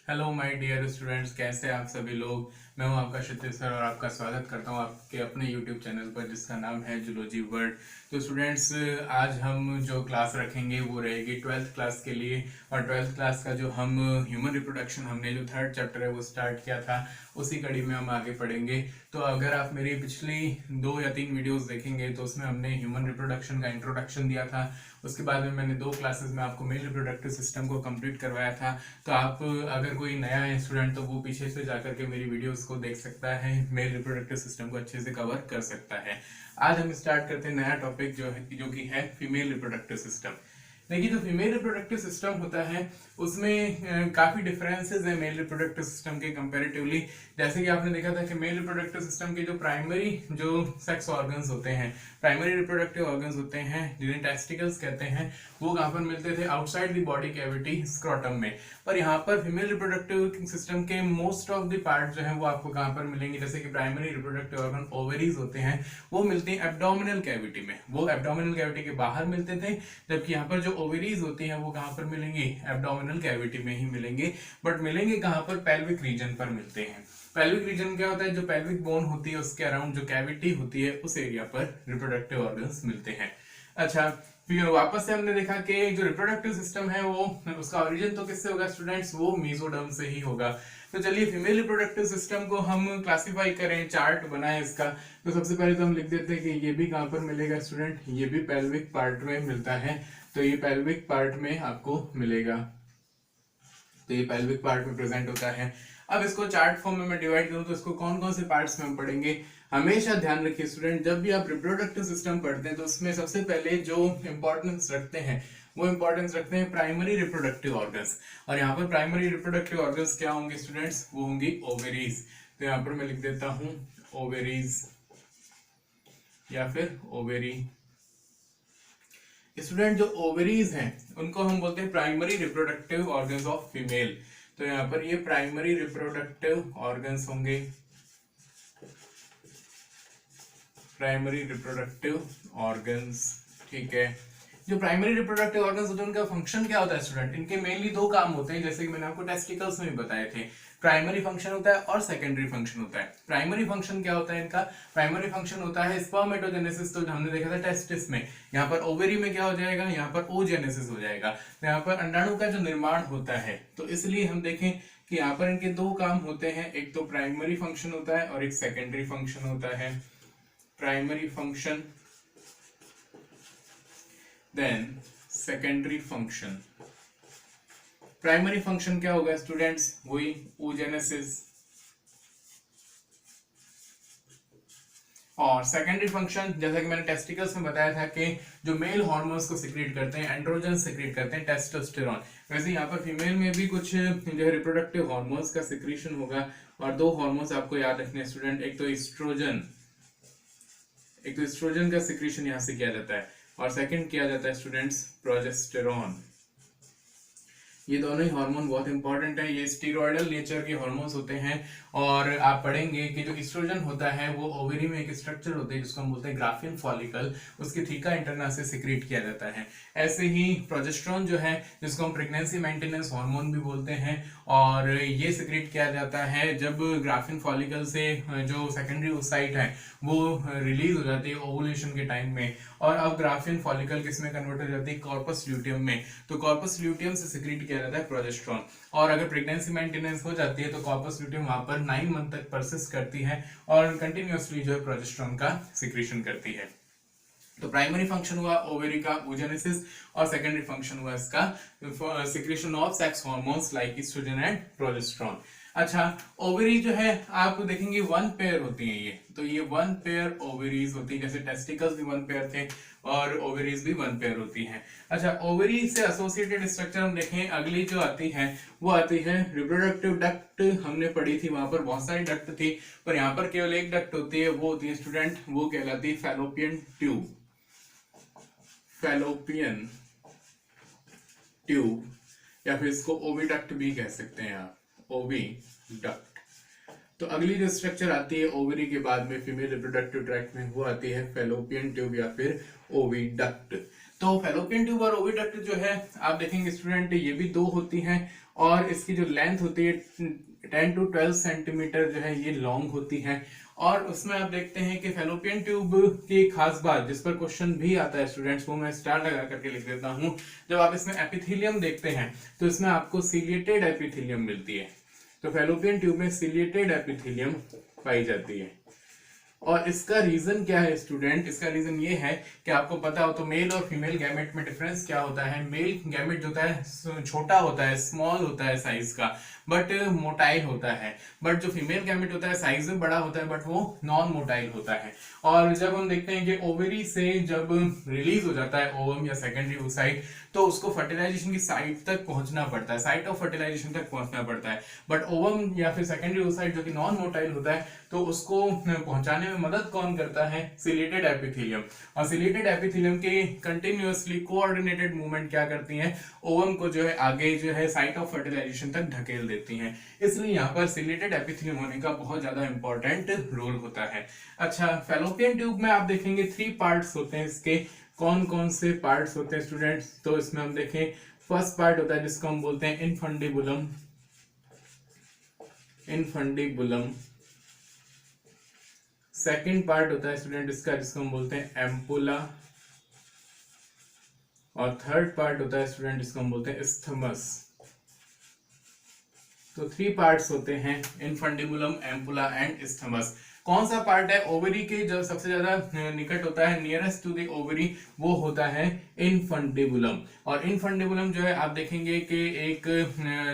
Hello my dear students, कैसे हैं आप सभी लोग। मैं हूं आपका क्षितिज सर और आपका स्वागत करता हूं आपके अपने यूट्यूब चैनल पर जिसका नाम है जूलॉजी वर्ल्ड। तो स्टूडेंट्स, आज हम जो क्लास रखेंगे वो रहेगी 12th क्लास के लिए। और 12th क्लास का जो हम ह्यूमन रिप्रोडक्शन हमने जो थर्ड चैप्टर है वो स्टार्ट किया था, उसी कड़ी में हम आगे पढ़ेंगे। तो अगर आप मेरी पिछली 2 या 3 वीडियोस देखेंगे तो उसमें हमने ह्यूमन रिप्रोडक्शन का इंट्रोडक्शन दिया था। उसके बाद में मैंने 2 क्लासेस में आपको मेल रिप्रोडक्टिव सिस्टम को कंप्लीट करवाया था। तो आप अगर कोई नया है स्टूडेंट तो वो पीछे से जाकर के मेरी वीडियोस को देख सकता है, मेल रिप्रोडक्टिव सिस्टम को अच्छे से कवर कर सकता है। आज हम स्टार्ट करते हैं नया टॉपिक जो कि है फीमेल रिप्रोडक्टिव सिस्टम। देखिए, जो फीमेल रिप्रोडक्टिव सिस्टम होता है उसमें काफी डिफरेंसेस है मेल रिप्रोडक्टिव सिस्टम के कंपैरेटिवली। जैसे कि आपने देखा था कि मेल रिप्रोडक्टिव सिस्टम के जो प्राइमरी जो सेक्स ऑर्गन्स होते हैं, प्राइमरी रिप्रोडक्टिव ऑर्गन्स होते हैं जिन्हें टेस्टिकल्स कहते हैं, वो कहाँ पर मिलते थे? Outside the body cavity, scrotum में। पर यहाँ पर फीमेल रिप्रोडक्टिव सिस्टम के मोस्ट ऑफ द पार्ट जो है वो आपको कहाँ पर मिलेंगे? जैसे कि प्राइमरी रिप्रोडक्टिव ऑर्गन ओवरीज होते हैं, वो मिलते हैं एब्डोमिनल कैविटी में, वो एब्डोमिनल कैविटी के बाहर मिलते थे। जबकि यहाँ पर जो ओवरीज होती हैं वो कहाँ पर मिलेंगी? एब्डोमिनल कैविटी में ही मिलेंगे। बट मिलेंगे कहाँ पर? पेल्विक रीजन पर मिलते हैं। पेल्विक रीजन क्या होता है? जो पेल्विक बोन होती है उसके अराउंड जो कैविटी होती है उस एरिया पर रिप्रोडक्टिव ऑर्गन्स मिलते हैं। अच्छा, फिर वापस से हमने देखा कि जो रिप्रोडक्टिव सिस्टम है वो उसका ओरिजिन तो किससे होगा स्टूडेंट्स? वो मेसोडर्म से ही होगा। तो चलिए फीमेल रिप्रोडक्टिव सिस्टम को हम क्लासिफाई करें, चार्ट बनाएं इसका। तो सबसे पहले तो हम लिख देते हैं कि ये भी कहाँ पर मिलेगा स्टूडेंट? ये भी पेल्विक पार्ट में मिलता है। तो ये पेल्विक पार्ट में आपको मिलेगा, तो ये पेल्विक पार्ट में प्रेजेंट होता है। अब इसको चार्ट फॉर्म में मैं डिवाइड करूं तो इसको कौन कौन से पार्ट्स में हम पढ़ेंगे? हमेशा ध्यान रखिए स्टूडेंट, जब भी आप रिप्रोडक्टिव सिस्टम पढ़ते हैं तो उसमें सबसे पहले जो इंपॉर्टेंस रखते हैं वो इंपॉर्टेंस रखते हैं प्राइमरी रिप्रोडक्टिव ऑर्गन्स। और यहाँ पर प्राइमरी रिप्रोडक्टिव ऑर्गन्स क्या होंगे स्टूडेंट्स? वो होंगी ओवेरीज। तो यहाँ पर मैं लिख देता हूं ओवेरीज या फिर ओवेरी। स्टूडेंट, जो ओवरीज हैं उनको हम बोलते हैं primary reproductive organs of female. तो यहाँ पर ये प्राइमरी रिप्रोडक्टिव ऑर्गन्स होंगे, प्राइमरी रिप्रोडक्टिव ऑर्गन्स। ठीक है, जो प्राइमरी रिप्रोडक्टिव ऑर्गन्स होते हैं उनका फंक्शन क्या होता है स्टूडेंट? इनके मेनली 2 काम होते हैं, जैसे कि मैंने आपको टेस्टिकल्स में भी बताए थे। प्राइमरी फंक्शन होता है और सेकेंडरी फंक्शन होता है। प्राइमरी फंक्शन क्या होता है इनका? प्राइमरी फंक्शन होता है स्पर्मेटोजेनेसिस। तो हमने देखा था टेस्टिस में, यहाँ पर ओवेरी में क्या हो जाएगा? यहाँ पर ओजेनेसिस हो जाएगा। तो यहाँ पर अंडाणु का जो निर्माण होता है, तो इसलिए हम देखें कि यहाँ पर इनके 2 काम होते हैं, एक तो प्राइमरी फंक्शन होता है और एक सेकेंडरी फंक्शन होता है। Primary function then secondary function. Primary function क्या होगा स्टूडेंट्स? वही oogenesis। और सेकेंडरी फंक्शन, जैसा कि मैंने टेस्टिकल्स में बताया था कि जो मेल हार्मोन्स को सिक्रीट करते हैं, एंड्रोजन सिक्रीट करते हैं, टेस्टोस्टेरोन, वैसे यहाँ पर फीमेल में भी कुछ जो है रिप्रोडक्टिव हार्मोन्स का सिक्रीशन होगा। और 2 हार्मोन्स आपको याद रखने हैं स्टूडेंट, एक तो एस्ट्रोजन का सिक्रीशन यहाँ से किया जाता है और सेकंड किया जाता है स्टूडेंट्स प्रोजेस्टेरॉन। ये दोनों ही हार्मोन बहुत इंपॉर्टेंट है, ये स्टीरॉयडल नेचर के हार्मोन्स होते हैं। और आप पढ़ेंगे कि जो एस्ट्रोजन होता है वो ओवरी में एक स्ट्रक्चर होता है जिसको हम बोलते हैं ग्राफियन फॉलिकल, उसकी थीका इंटरना से सिक्रीट किया जाता है। ऐसे ही प्रोजेस्टेरॉन जो है, जिसको हम प्रेगनेंसी मेंटेनेंस हार्मोन भी बोलते हैं, और ये सिक्रीट किया जाता है जब ग्राफियन फॉलिकल से जो सेकेंडरी ओसाइट है वो रिलीज हो जाती है ओवुलेशन के टाइम में। और अब ग्राफियन फॉलिकल किस में कन्वर्ट हो जाती है? कॉर्पस ल्यूटियम में। तो कॉर्पस ल्यूटियम से सिक्रीट किया जाता है प्रोजेस्टेरॉन। और अगर प्रेगनेंसी मेंटेनेंस हो जाती है तो कॉर्पस ल्यूटियम वहां पर 9 मंथ तक परसिस्ट करती है और कंटिन्यूअसली जो है प्रोजेस्टेरॉन का सिक्रीशन करती है। तो प्राइमरी फंक्शन हुआ ओवेरी का oogenesis और सेकेंडरी फंक्शन हुआ इसका secretion of sex hormones like estrogen and progesterone. अच्छा, ओवरी जो है आप देखेंगे 1 पेयर होती है ये, तो ये 1 पेयर ओवरीज होती है, जैसे टेस्टिकल्स भी 1 पेयर थे और ओवरीज भी 1 पेयर होती है। अच्छा, ओवरी से एसोसिएटेड स्ट्रक्चर हम देखें, अगली जो आती है वो आती है रिप्रोडक्टिव डक्ट। हमने पढ़ी थी, वहां पर बहुत सारी डक्ट थी, पर यहाँ पर केवल एक डक्ट होती है, वो होती है स्टूडेंट, वो कहलाती है फैलोपियन ट्यूब। फैलोपियन ट्यूब, या फिर इसको ओविडक्ट भी कह सकते हैं आप, ओविडक्ट। तो अगली जो स्ट्रक्चर आती है ओवरी के बाद में फीमेल रिप्रोडक्टिव ट्रैक्ट में, वो आती है फैलोपियन ट्यूब या फिर ओविडक्ट। तो फैलोपियन ट्यूब और ओविडक्ट जो है आप देखेंगे स्टूडेंट, ये भी दो होती हैं और इसकी जो लेंथ होती है 10 to 12 सेंटीमीटर जो है ये लॉन्ग होती है। और उसमें आप देखते हैं कि फैलोपियन ट्यूब की एक खास बात जिस पर क्वेश्चन भी आता है स्टूडेंट्स, वो मैं स्टार लगा करके लिख देता हूं। जब आप इसमें एपिथेलियम देखते हैं तो इसमें आपको सिलिएटेड एपिथेलियम मिलती है। तो फैलोपियन ट्यूब में सिलिएटेड एपिथेलियम पाई जाती है। और इसका रीजन क्या है स्टूडेंट, इसका रीजन ये है कि आपको पता हो तो मेल और फीमेल गैमेट में डिफरेंस क्या होता है। मेल गैमेट जो होता है छोटा होता है, स्मॉल होता है साइज का, बट मोटाइल होता है। बट जो फीमेल गैमेट होता है साइज में बड़ा होता है बट वो नॉन मोटाइल होता है। और जब हम देखते हैं कि ओवरी से जब रिलीज हो जाता है ओवम या सेकेंडरी ओसाइट, तो उसको फर्टिलाइजेशन की साइट तक पहुंचना पड़ता है, साइट ऑफ फर्टिलाइजेशन तक पहुंचना पड़ता है। बट ओवम या फिर सेकेंडरी ओसाइट जो कि नॉन मोटाइल होता है, तो उसको पहुंचाने में मदद कौन करता है? Ciliated epithelium. और सिलिएटेड एपिथेलियम के कंटिन्यूअसली कोऑर्डिनेटेड मूवमेंट क्या करती है? ओवम को जो है आगे जो है साइट ऑफ फर्टिलाइजेशन तक धकेल देती हैं। इसलिए यहाँ पर सिलिएटेड एपिथेलियम होने का बहुत ज्यादा इंपॉर्टेंट रोल होता है। अच्छा, फैलोपियन ट्यूब में आप देखेंगे 3 पार्ट्स होते हैं इसके। कौन कौन से पार्ट्स होते हैं स्टूडेंट्स? तो इसमें हम देखें, फर्स्ट पार्ट होता है जिसको हम बोलते हैं इनफंडिबुलम। इनफंडिबुलम। सेकंड पार्ट होता है स्टूडेंट इसका जिसको हम बोलते हैं एम्पुला। और थर्ड पार्ट होता है स्टूडेंट जिसको हम बोलते हैं इस्थमस। तो 3 पार्ट्स होते हैं, इनफंडिबुलम, एम्पुला एंड इस्थमस। कौन सा पार्ट है ओवरी के जो सबसे ज्यादा निकट होता है, नियरेस्ट टू द ओवरी, वो होता है इनफंडिबुलम। और इनफंडिबुलम जो है आप देखेंगे कि एक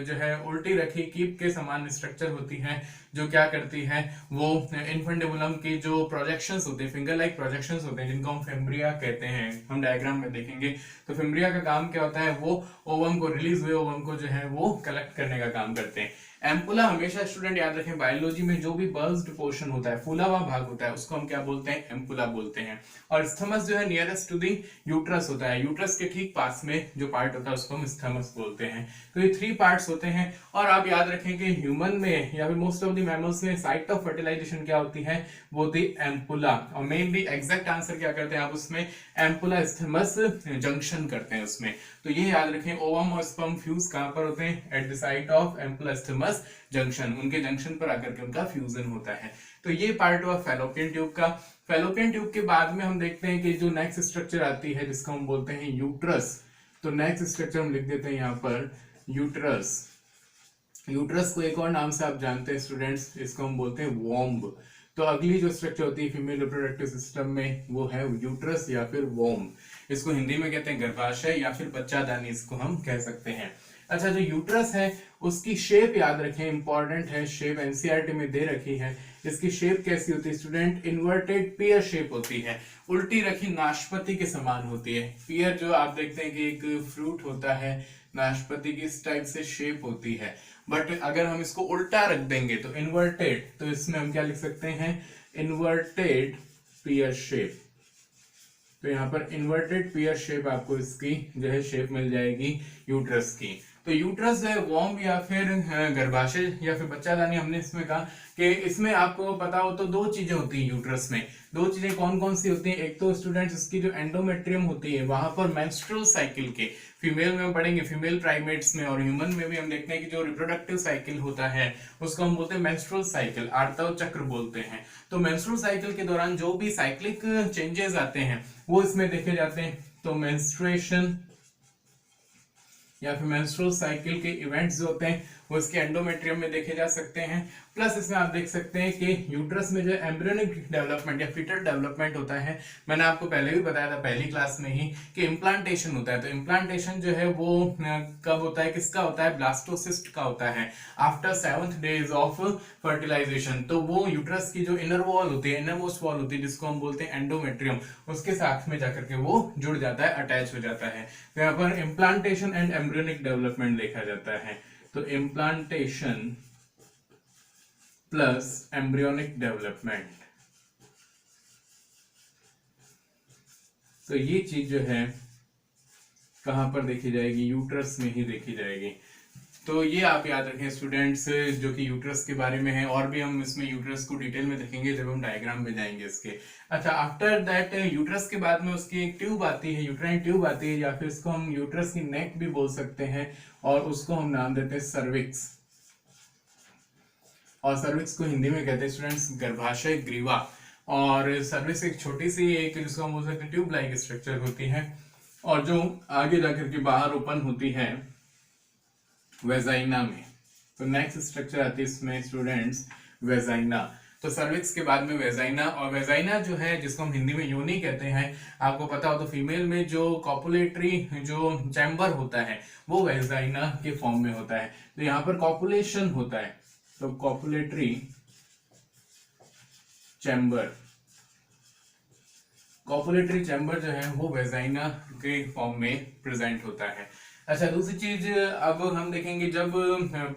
जो है उल्टी रखी कीप के समान स्ट्रक्चर होती है, जो क्या करती है, वो इनफंडिबुलम की जो प्रोजेक्शंस होते हैं, फिंगर लाइक प्रोजेक्शंस होते हैं, जिनको हम फिम्ब्रिया कहते हैं, हम डायग्राम में देखेंगे। तो फिम्ब्रिया का काम क्या होता है? वो ओवम को, रिलीज हुए ओवम को जो है वो कलेक्ट करने का काम करते हैं। एम्पुला हमेशा स्टूडेंट याद रखें, बायोलॉजी में जो भी बल्ज्ड पोर्शन होता है, फूला हुआ भाग होता है, उसको हम क्या बोलते हैं? एम्पुला बोलते हैं। और स्थमस जो है नियरेस्ट टू दी यूट्रस होता है, यूट्रस के ठीक पास में जो पार्ट होता है उसको हम स्थमस बोलते हैं। तो ये 3 पार्ट्स होते हैं। और आप याद रखें कि ह्यूमन में या फिर मोस्ट ऑफ द मैमल्स में साइट ऑफ फर्टिलाइजेशन क्या होती है? वो होती है एम्पुला। और मेनली एग्जैक्ट आंसर क्या करते हैं आप उसमें? एम्पुला स्थमस जंक्शन करते हैं उसमें। तो ये याद रखें, ओवम और स्पर्म फ्यूज कहां पर होते हैं? At the site of ampulla isthmus junction. उनके जंक्शन पर आकर के उनका फ्यूजन होता है। तो ये पार्ट हुआ फैलोपियन ट्यूब का। फैलोपियन ट्यूब के बाद में हम देखते हैं कि जो नेक्स्ट स्ट्रक्चर आती है जिसको हम बोलते हैं यूट्रस। तो नेक्स्ट स्ट्रक्चर हम लिख देते हैं यहाँ पर यूट्रस। यूट्रस को एक और नाम से आप जानते हैं स्टूडेंट्स, इसको हम बोलते हैं वॉम्ब। तो अगली जो स्ट्रक्चर होती है फीमेल रिप्रोडक्टिव सिस्टम में, वो है यूट्रस या फिर वॉम्ब। इसको हिंदी में कहते हैं गर्भाशय या फिर बच्चादानी, इसको हम कह सकते हैं। अच्छा, जो यूट्रस है उसकी शेप याद रखें, इंपॉर्टेंट है, शेप एनसीईआरटी में दे रखी है। इसकी शेप कैसी होती है स्टूडेंट? इन्वर्टेड पियर शेप होती है, उल्टी रखी नाशपाती के समान होती है। पियर जो आप देखते हैं कि एक फ्रूट होता है, नाशपाती की इस टाइप से शेप होती है। बट अगर हम इसको उल्टा रख देंगे तो इन्वर्टेड, तो इसमें हम क्या लिख सकते हैं? इन्वर्टेड पियर शेप। तो यहाँ पर इन्वर्टेड पियर शेप आपको इसकी जो है शेप मिल जाएगी यूट्रस की। तो यूट्रस है वॉम्ब या फिर गर्भाशय या फिर बच्चादानी, हमने इसमें कहा कि इसमें आपको पता हो तो 2 चीजें होती हैं यूट्रस में। 2 चीजें कौन कौन सी होती हैं? एक तो स्टूडेंट्स इसकी जो एंडोमेट्रियम होती है, वहां पर मेंस्ट्रुअल साइकिल के, फीमेल में हम पढ़ेंगे, फीमेल प्राइमेट्स में और ह्यूमन में भी हम देखते हैं कि जो रिप्रोडक्टिव साइकिल होता है उसको हम बोलते हैं मेंस्ट्रुअल साइकिल, आर्तव चक्र बोलते हैं। तो मेंस्ट्रुअल साइकिल के दौरान जो भी साइक्लिक चेंजेस आते हैं वो इसमें देखे जाते हैं। तो मेंस्ट्रुएशन या फिर मेंस्ट्रुअल साइकिल के इवेंट्स जो होते हैं वो इसके एंडोमेट्रियम में देखे जा सकते हैं। प्लस इसमें आप देख सकते हैं कि यूट्रस में जो एम्ब्रियोनिक डेवलपमेंट या फीटल डेवलपमेंट होता है, मैंने आपको पहले भी बताया था पहली क्लास में ही कि इम्प्लांटेशन होता है। तो इम्प्लांटेशन जो है वो कब होता है, किसका होता है? ब्लास्टोसिस्ट का होता है, after 7th days of fertilisation. तो वो यूट्रस की जो इनर वॉल होती है, इनर मोस्ट वॉल होती है, जिसको हम बोलते हैं एंडोमेट्रियम, उसके साथ में जाकर के वो जुड़ जाता है, अटैच हो जाता है। तो यहाँ पर इम्प्लांटेशन एंड एम्ब्रियोनिक डेवलपमेंट देखा जाता है। तो इम्प्लांटेशन प्लस एम्ब्रियोनिक डेवलपमेंट, तो ये चीज जो है कहां पर देखी जाएगी? यूट्रस में ही देखी जाएगी। तो ये आप याद रखें स्टूडेंट्स, जो कि यूट्रस के बारे में है। और भी हम इसमें यूट्रस को डिटेल में देखेंगे जब हम डायग्राम में जाएंगे इसके। अच्छा, आफ्टर दैट यूट्रस के बाद में उसकी एक ट्यूब आती है, यूट्राइन ट्यूब आती है, या फिर इसको हम यूट्रस की नेक भी बोल सकते हैं, और उसको हम नाम देते हैं सर्विक्स। और सर्विक्स को हिंदी में कहते हैं स्टूडेंट्स गर्भाशय ग्रीवा। और सर्विक्स एक छोटी सी एक, जिसको हम बोल सकते हैं ट्यूब लाइक स्ट्रक्चर होती है, और जो आगे जाकर के बाहर ओपन होती है वेजाइना में। तो नेक्स्ट स्ट्रक्चर आती है इसमें स्टूडेंट्स वेजाइना। तो सर्विक्स के बाद में वेजाइना, और वेजाइना जो है जिसको हम हिंदी में योनि कहते हैं, आपको पता हो तो फीमेल में जो कॉपुलेटरी जो चैम्बर होता है वो वेजाइना के फॉर्म में होता है। तो यहाँ पर कॉपुलेशन होता है, तो कॉपुलेटरी चैम्बर, कॉपुलेटरी चैम्बर जो है वो वेजाइना के फॉर्म में प्रेजेंट होता है। अच्छा, दूसरी चीज अब हम देखेंगे, जब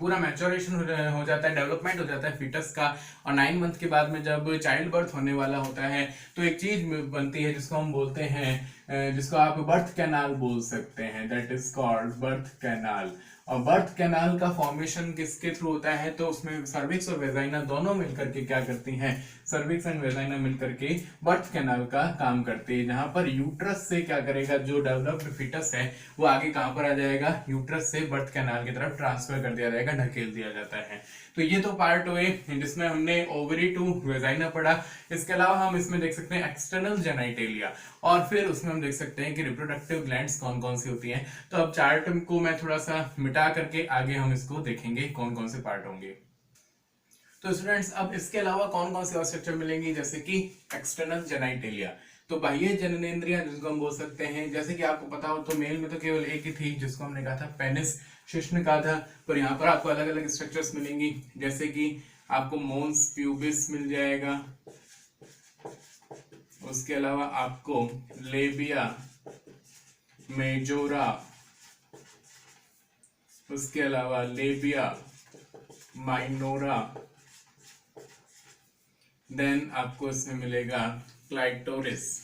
पूरा मैच्योरेशन हो जाता है, डेवलपमेंट हो जाता है फीटस का, और 9 मंथ के बाद में जब चाइल्ड बर्थ होने वाला होता है, तो एक चीज बनती है जिसको हम बोलते हैं, जिसको आप बर्थ कैनाल बोल सकते हैं, that is called birth canal. और बर्थ कैनाल का फॉर्मेशन किसके थ्रू होता है, तो उसमें सर्विक्स और वेजाइना दोनों मिलकर के क्या करती हैं, सर्विक्स एंड वेजाइना मिलकर के बर्थ कैनाल का काम करती है, जहां पर यूट्रस से क्या करेगा, जो डेवलप्ड फीटस है वो आगे कहां पर आ जाएगा, यूट्रस से बर्थ कैनाल की तरफ ट्रांसफर कर दिया जाएगा, ढकेल दिया जाता है। तो ये तो पार्ट हुए जिसमें हमने ओवरी टू वेजाइना पढ़ा। इसके अलावा हम इसमें देख सकते हैं एक्सटर्नल जेनाइटेलिया, और फिर उसमें हम देख सकते हैं कि रिप्रोडक्टिव ग्लैंड्स कौन कौन सी होती हैं। तो अब चार्ट को मैं थोड़ा सा मिटा करके आगे हम इसको देखेंगे कौन कौन से पार्ट होंगे। तो स्टूडेंट्स, अब इसके अलावा कौन कौन से और स्ट्रक्चर मिलेंगी, जैसे कि एक्सटर्नल जेनाइटेलिया, तो बाह्य जननेंद्रियां जिसको हम बोल सकते हैं। जैसे कि आपको पता हो तो मेल में तो केवल एक ही थी, जिसको हमने कहा था पेनिस, शिश्न का था, पर यहाँ पर आपको अलग अलग स्ट्रक्चर्स मिलेंगी, जैसे कि आपको मोन्स प्यूबिस मिल जाएगा, उसके अलावा आपको लेबिया मेजोरा, उसके अलावा लेबिया माइनोरा, देन आपको इसमें मिलेगा क्लाइटोरिस।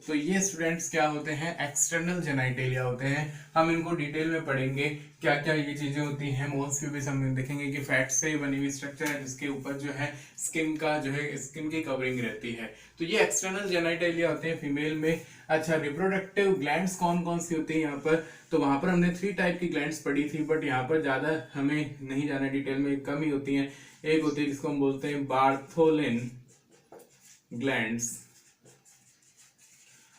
तो ये स्टूडेंट्स क्या होते हैं, एक्सटर्नल जेनाइटेलिया होते हैं। हम इनको डिटेल में पढ़ेंगे क्या क्या ये चीजें होती हैं। मोन्स भी हम देखेंगे कि फैट से बनी हुई स्ट्रक्चर है, जिसके ऊपर जो है स्किन का जो है स्किन की कवरिंग रहती है। तो ये एक्सटर्नल जेनाइटेलिया होते हैं फीमेल में। अच्छा, रिप्रोडक्टिव ग्लैंड्स कौन कौन सी होती है यहाँ पर, तो वहां पर हमने 3 टाइप की ग्लैंड्स पढ़ी थी, बट यहाँ पर ज्यादा हमें नहीं जाना डिटेल में, कम ही होती है। एक होती है जिसको हम बोलते हैं बार्थोलिन ग्लैंड्स,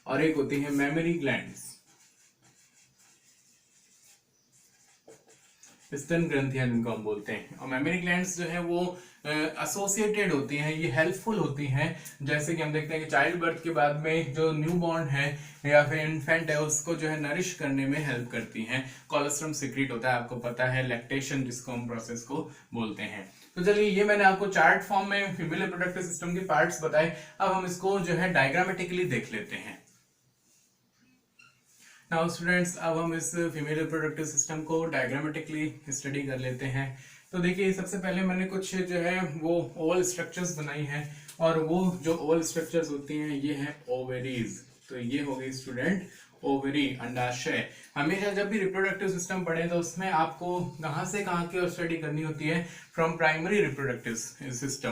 और एक होती है मेमरी ग्लैंड्स, स्तन ग्रंथियां जिनको हम बोलते हैं। और मेमरी ग्लैंड्स जो है वो एसोसिएटेड होती हैं, ये हेल्पफुल होती हैं। जैसे कि हम देखते हैं कि चाइल्ड बर्थ के बाद में जो न्यू बॉर्न है या फिर इन्फेंट है, उसको जो है नरिश करने में हेल्प करती हैं। कोलेस्ट्रम सिक्रीट होता है, आपको पता है, लैक्टेशन जिसको हम प्रोसेस को बोलते हैं। तो चलिए, ये मैंने आपको चार्ट फॉर्म में फीमेल रिप्रोडक्टिव सिस्टम के पार्ट्स बताए। अब हम इसको जो है डायग्रामेटिकली देख लेते हैं। नाउ स्टूडेंट्स, अब हम इस फीमेल रिप्रोडक्टिव सिस्टम को डायग्रामेटिकली स्टडी कर लेते हैं। तो देखिए, सबसे पहले मैंने कुछ जो है वो ओवल स्ट्रक्चर्स बनाई हैं, और वो जो ओवल स्ट्रक्चर्स होती हैं ये है ओवेरीज। तो ये हो गई स्टूडेंट ओवरी, अंडाशय। हमेशा जब भी रिप्रोडक्टिव सिस्टम पढ़े तो उसमें आपको कहाँ से कहाँ की स्टडी करनी होती है, from primary reproductive system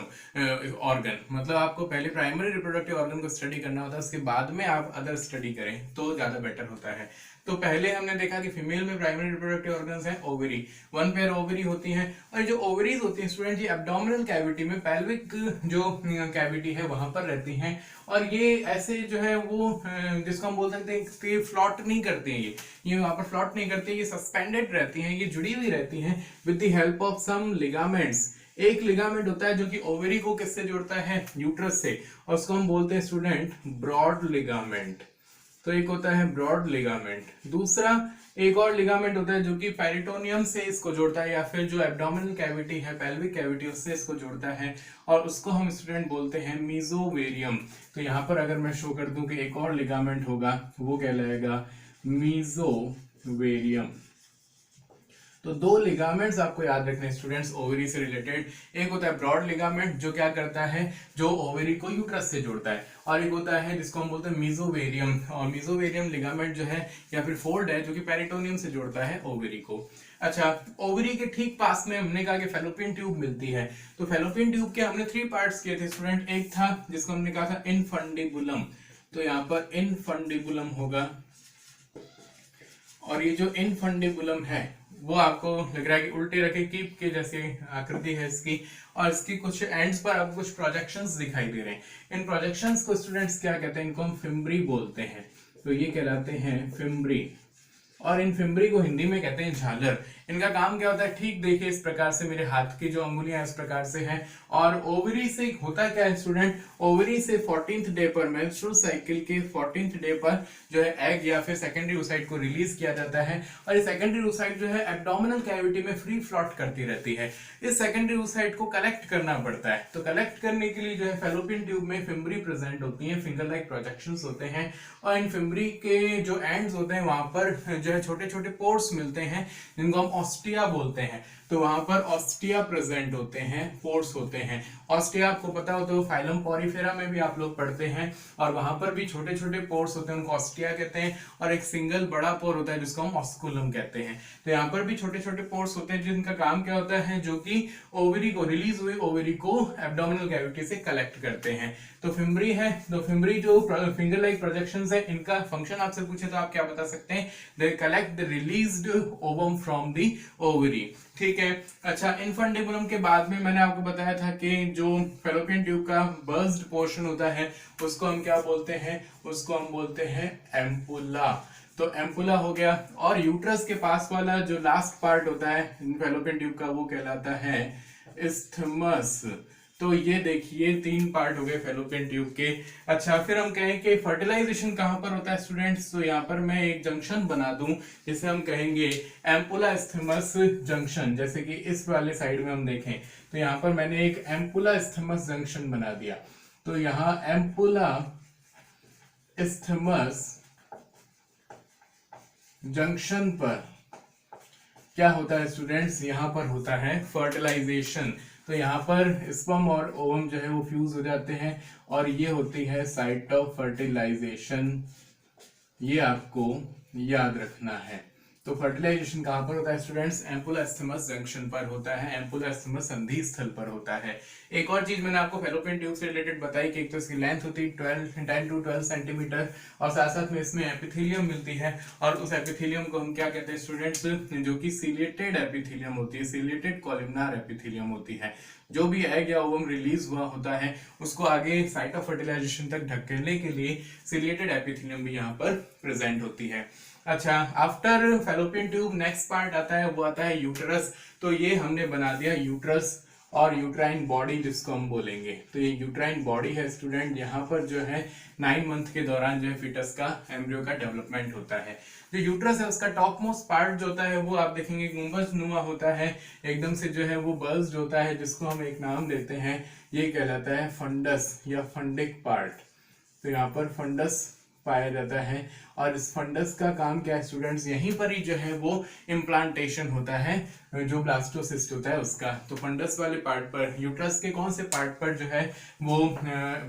organ. मतलब आपको पहले प्राइमरी रिप्रोडक्टिव ऑर्गन को स्टडी करना होता है, उसके बाद में आप अदर स्टडी करें तो ज्यादा बेटर होता है। तो पहले हमने देखा कि फीमेल में प्राइमरी रिप्रोडक्टिव ऑर्गन्स हैं ओवरी, 1 पेयर ओवरी होती हैं। और जो ओवरीज होती हैं स्टूडेंट, ये एब्डोमिनल कैविटी में, पेल्विक जो कैविटी है वहां पर रहती हैं। और ये ऐसे जो है वो जिसको हम बोल सकते हैं कि फ्लॉट नहीं करती हैं, ये वहां पर फ्लॉट नहीं करती, ये सस्पेंडेड रहती हैं, ये जुड़ी हुई रहती हैं with the help of some ligaments. एक लिगामेंट होता है जो कि ओवरी को किससे जोड़ता है, यूट्रस से, और उसको हम बोलते हैं स्टूडेंट ब्रॉड लिगामेंट। तो एक होता है ब्रॉड लिगामेंट। दूसरा एक और लिगामेंट होता है जो कि पेरिटोनियम से इसको जोड़ता है, या फिर जो एब्डोमिनल कैविटी है, पेल्विक कैविटी, उससे इसको जोड़ता है, और उसको हम स्टूडेंट बोलते हैं मीजोवेरियम। तो यहाँ पर अगर मैं शो कर दूं कि एक और लिगामेंट होगा, वो कहलाएगा मीजोवेरियम। तो दो लिगामेंट्स आपको याद रखने स्टूडेंट्स ओवरी से रिलेटेड। एक होता है ब्रॉड लिगामेंट जो क्या करता है, जो ओवरी को यूट्रस से जोड़ता है, और एक होता है जिसको हम बोलते हैं मीजोवेरियम। और मीजोवेरियम लिगामेंट जो है या फिर फोल्ड है जो कि पेरिटोनियम से जोड़ता है ओवरी को। अच्छा, ओवरी के ठीक पास में हमने कहा कि फैलोपियन ट्यूब मिलती है। तो फैलोपियन ट्यूब के हमने 3 पार्ट्स किए थे स्टूडेंट। एक था जिसको हमने कहा था इनफंडिबुलम, तो यहाँ पर इनफंडिबुलम होगा, और ये जो इनफंडिबुलम है वो आपको लग रहा है कि उल्टे रखे कीप के जैसे आकृति है इसकी, और इसकी कुछ एंड्स पर आपको कुछ प्रोजेक्शंस दिखाई दे रहे हैं। इन प्रोजेक्शंस को स्टूडेंट्स क्या कहते हैं, इनको हम फिम्ब्री बोलते हैं। तो ये कहलाते हैं फिम्ब्री, और इन फिम्ब्री को हिंदी में कहते हैं झालर। इनका काम क्या होता है, ठीक देखिए इस प्रकार से मेरे हाथ की जो अंगुलियां इस प्रकार से हैं। और ओवरी से होता क्या है स्टूडेंट, ओवरी से 14th डे पर, मेंस्ट्रुअल साइकिल के 14th डे पर जो है एग या फिर सेकेंडरी oocyte को रिलीज किया जाता है, और ये सेकेंडरी oocyte जो है एब्डोमिनल कैविटी में फ्री फ्लॉट करती रहती है। इस सेकेंडरी oocyte को कलेक्ट करना पड़ता है, तो कलेक्ट करने के लिए जो है फैलोपियन ट्यूब में फिम्ब्री प्रेजेंट होती है, फिंगर लाइक प्रोजेक्शंस होते हैं, और इन फिम्ब्री के जो एंड्स होते हैं वहां पर जो है छोटे छोटे पोर्स मिलते हैं जिनको हम ऑस्टिया बोलते हैं। तो वहां पर ऑस्टिया प्रेजेंट होते हैं, पोर्स होते हैं। ऑस्टिया आपको पता हो तो फाइलम पॉरीफेरा में भी आप लोग पढ़ते हैं, और वहां पर भी छोटे छोटे पोर्स होते हैं, उनको ऑस्टिया कहते हैं। और एक सिंगल बड़ा पोर होता है जिसको हम ऑस्कुलम कहते हैं। तो यहाँ पर भी छोटे छोटे पोर्स होते हैं जिनका काम क्या होता है, जो कि ओवरी को, रिलीज हुई ओवरी को एब्डोमिनल कैविटी से कलेक्ट करते हैं। तो फिम्ब्री है, तो फिम्ब्री जो फिंगर लाइक प्रोजेक्शंस है, इनका फंक्शन आपसे पूछे तो आप क्या बता सकते हैं, they collect the released ovum from the ovary. ठीक है। अच्छा, इनफंडिबुलम के बाद में मैंने आपको बताया था कि जो फैलोपियन ट्यूब का बर्स्ड पोर्शन होता है उसको हम क्या बोलते हैं, उसको हम बोलते हैं एम्पुला। तो एम्पुला हो गया, और यूट्रस के पास वाला जो लास्ट पार्ट होता है फैलोपियन ट्यूब का वो कहलाता है इस्थमस। तो ये देखिए 3 पार्ट हो गए फैलोपियन ट्यूब के। अच्छा, फिर हम कहें कि फर्टिलाइजेशन कहां पर होता है स्टूडेंट्स, तो यहाँ पर मैं एक जंक्शन बना दूं जिसे हम कहेंगे एम्पुला इस्थमस जंक्शन। जैसे कि इस वाले साइड में हम देखें तो यहाँ पर मैंने एक एम्पुला इस्थमस जंक्शन बना दिया। तो यहाँ एम्पुला इस्थमस जंक्शन पर क्या होता है स्टूडेंट्स, यहाँ पर होता है फर्टिलाइजेशन। तो यहाँ पर स्पर्म और ओवम जो है वो फ्यूज हो जाते हैं, और ये होती है साइट ऑफ फर्टिलाइजेशन। ये आपको याद रखना है। तो फर्टिलाइजेशन कहां पर होता है स्टूडेंट्स, एम्पुला इस्थमस जंक्शन पर होता है, एम्पुला इस्थमस संधि स्थल पर होता है। एक और चीज मैंने आपको फैलोपियन ट्यूब से रिलेटेड बताई कि एक तो इसकी लेंथ होती है 10 to 12 सेंटीमीटर, और साथ साथ में इसमें एपिथेलियम मिलती है, और उस एपिथेलियम को हम क्या कहते हैं स्टूडेंट्स, जो कि सिलिएटेड एपिथेलियम होती है, सिलिएटेड कॉलमनार एपिथेलियम होती है। जो भी एग या ओवम रिलीज हुआ होता है उसको आगे साइट ऑफ फर्टिलाइजेशन तक ढकेलने के लिए सिलिएटेड एपिथेलियम भी यहाँ पर प्रेजेंट होती है। अच्छा, after fallopian tube next part आता है, वो आता है यूटरस। तो ये हमने बना दिया यूटरस और यूट्राइन बॉडी जिसको हम बोलेंगे। तो ये यूट्राइन बॉडी है स्टूडेंट, यहाँ पर जो है 9 मंथ के दौरान जो है फिटस का एम्ब्रियो का डेवलपमेंट होता है। जो यूट्रस है उसका टॉप मोस्ट पार्ट जो होता है वो आप देखेंगे गुंबद नुमा होता है, एकदम से जो है वो बर्स्ड होता है, जिसको हम एक नाम देते हैं, ये कहलाता है फंडस या फंडिक पार्ट। तो यहाँ पर फंडस पाया जाता है, और इस फंडस का काम क्या है स्टूडेंट्स, यहीं पर ही जो है वो इम्प्लांटेशन होता है, जो ब्लास्टोसिस्ट होता है उसका। तो फंडस वाले पार्ट पर, यूट्रस के कौन से पार्ट पर जो है वो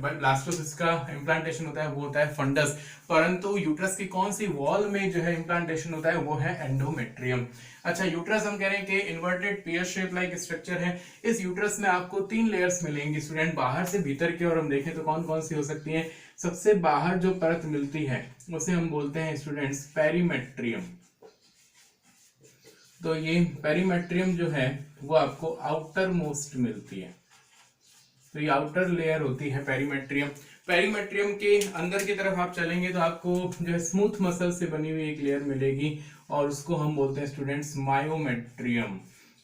ब्लास्टोसिस्ट का इम्प्लांटेशन होता है, वो होता है फंडस। परंतु यूट्रस की कौन सी वॉल में जो है इम्प्लांटेशन होता है, वो है एंडोमेट्रियम। अच्छा, यूट्रस हम कह रहे हैं कि इन्वर्टेड पियर शेप लाइक स्ट्रक्चर है। इस यूट्रस में आपको 3 लेयर्स मिलेंगी स्टूडेंट, बाहर से भीतर की ओर हम देखें तो कौन कौन सी हो सकती हैं। सबसे बाहर जो परत मिलती है उसे हम बोलते हैं स्टूडेंट्स पेरीमेट्रियम। तो ये पेरीमेट्रियम जो है वो आपको आउटर मोस्ट मिलती है, तो ये आउटर लेयर होती है पेरीमेट्रियम। पेरीमेट्रियम के अंदर की तरफ आप चलेंगे तो आपको जो है स्मूथ मसल से बनी हुई एक लेयर मिलेगी, और उसको हम बोलते हैं स्टूडेंट्स मायोमेट्रियम।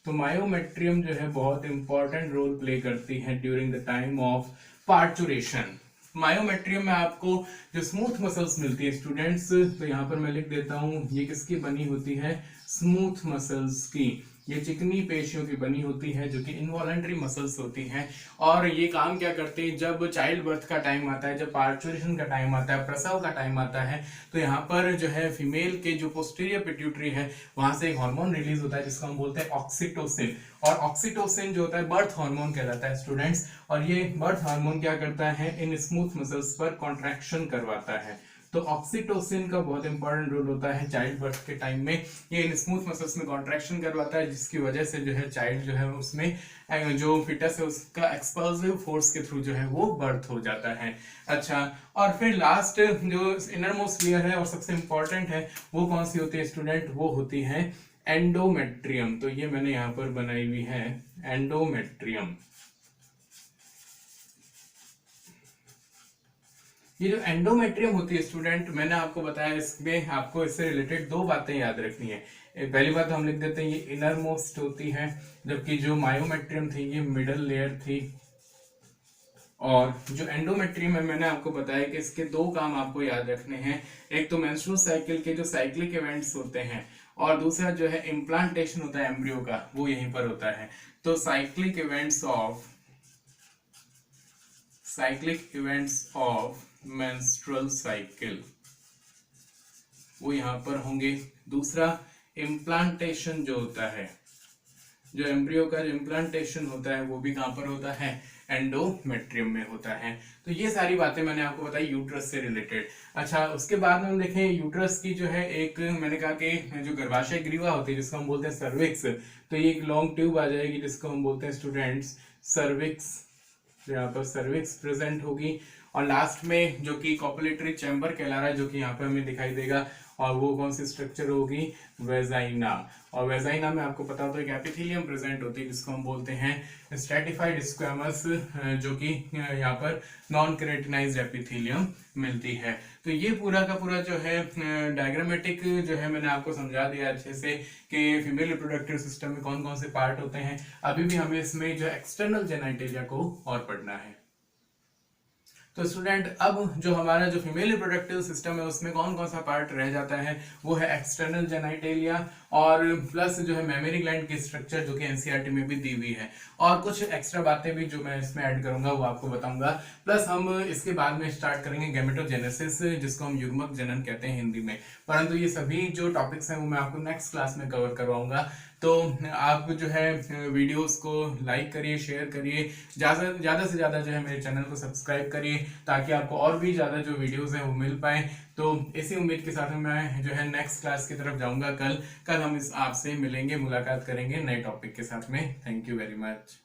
तो मायोमेट्रियम जो है बहुत इंपॉर्टेंट रोल प्ले करती है during the time of parturition. Myometrium में आपको जो स्मूथ मसल्स मिलती है स्टूडेंट्स, तो यहाँ पर मैं लिख देता हूँ ये किसकी बनी होती है, स्मूथ मसल्स की। ये चिकनी पेशियों की बनी होती है जो कि इनवॉलेंट्री मसल्स होती हैं। और ये काम क्या करते हैं, जब चाइल्ड बर्थ का टाइम आता है, जब पार्चुरेशन का टाइम आता है, प्रसव का टाइम आता है, तो यहाँ पर जो है फीमेल के जो पोस्टीरियर पिट्यूटरी है वहां से एक हार्मोन रिलीज होता है जिसको हम बोलते हैं ऑक्सीटोसिन। और ऑक्सीटोसिन जो होता है बर्थ हार्मोन कहलाता है स्टूडेंट्स। और ये बर्थ हार्मोन क्या करता है, इन स्मूथ मसल्स पर कॉन्ट्रैक्शन करवाता है। तो ऑक्सीटोसिन का बहुत इंपॉर्टेंट रोल होता है चाइल्ड बर्थ के टाइम में। ये इन स्मूथ मसल्स में कॉन्ट्रैक्शन करवाता है जिसकी वजह से जो है चाइल्ड जो है उसमें जो फिटस है उसका एक्सप्लोसिव फोर्स के थ्रू जो है वो बर्थ हो जाता है। अच्छा, और फिर लास्ट जो इनर मोस्ट लेयर है और सबसे इंपॉर्टेंट है वो कौन सी होती है स्टूडेंट, वो होती है एंडोमेट्रियम। तो ये मैंने यहाँ पर बनाई हुई है एंडोमेट्रियम। ये जो एंडोमेट्रियम होती है स्टूडेंट, मैंने आपको बताया इसमें आपको इससे रिलेटेड दो बातें याद रखनी है। पहली बात हम लिख देते हैं ये इनर मोस्ट होती है, जबकि जो मायोमेट्रियम थी ये मिडल लेयर थी। और जो एंडोमेट्रियम है मैंने आपको बताया कि इसके दो काम आपको याद रखने हैं। एक तो मेंस्ट्रुअल साइकिल के जो साइक्लिक इवेंट्स होते हैं, और दूसरा जो है इम्प्लांटेशन होता है एम्ब्रियो का, वो यहीं पर होता है। तो cyclic events of menstrual cycle वो यहाँ पर होंगे। दूसरा इम्प्लांटेशन जो होता है, जो एम्ब्रियो का जो इम्प्लांटेशन होता है वो भी कहाँ पर होता है, एंडोमेट्रियम में होता है। तो ये सारी बातें मैंने आपको बताई यूट्रस से रिलेटेड। अच्छा, उसके बाद में हम देखें यूट्रस की जो है एक मैंने कहा कि जो गर्भाशय ग्रीवा होती है जिसको हम बोलते हैं सर्विक्स, तो ये एक लॉन्ग ट्यूब आ जाएगी जिसको हम बोलते हैं स्टूडेंट्स सर्विक्स। यहाँ पर सर्विक्स प्रेजेंट होगी। और लास्ट में जो कि कॉपुलेटरी चैम्बर कहला रहा है जो कि यहाँ पे हमें दिखाई देगा, और वो कौन सी स्ट्रक्चर होगी, वेजाइना। और वेजाइना में आपको पता होता है कि एपिथेलियम प्रेजेंट होती है जिसको हम बोलते हैं स्ट्रैटिफाइड स्क्वैमस, जो कि यहाँ पर नॉन केराटिनाइज्ड एपिथेलियम मिलती है। तो ये पूरा का पूरा जो है डायग्रामेटिक जो है मैंने आपको समझा दिया अच्छे से कि फीमेल रिप्रोडक्टिव सिस्टम में कौन कौन से पार्ट होते हैं। अभी भी हमें इसमें जो एक्सटर्नल जेनिटलिया को और पढ़ना है। तो स्टूडेंट अब जो हमारा जो फीमेल रिप्रोडक्टिव सिस्टम है उसमें कौन कौन सा पार्ट रह जाता है, वो है एक्सटर्नल जेनिटलिया और प्लस जो है मेमोरी ग्लैंड की स्ट्रक्चर जो कि एनसीईआरटी में भी दी हुई है, और कुछ एक्स्ट्रा बातें भी जो मैं इसमें ऐड करूंगा वो आपको बताऊंगा। प्लस हम इसके बाद में स्टार्ट करेंगे गैमेटोजेनेसिस जिसको हम युग्मक जनन कहते हैं हिंदी में। परंतु ये सभी जो टॉपिक्स हैं वो मैं आपको नेक्स्ट क्लास में कवर करवाऊंगा। तो आप जो है वीडियोस को लाइक करिए, शेयर करिए, ज़्यादा से ज़्यादा जो है मेरे चैनल को सब्सक्राइब करिए ताकि आपको और भी ज़्यादा जो वीडियोस हैं वो मिल पाए। तो इसी उम्मीद के साथ मैं जो है नेक्स्ट क्लास की तरफ जाऊंगा। कल हम आपसे मिलेंगे, मुलाकात करेंगे नए टॉपिक के साथ में। Thank you very much.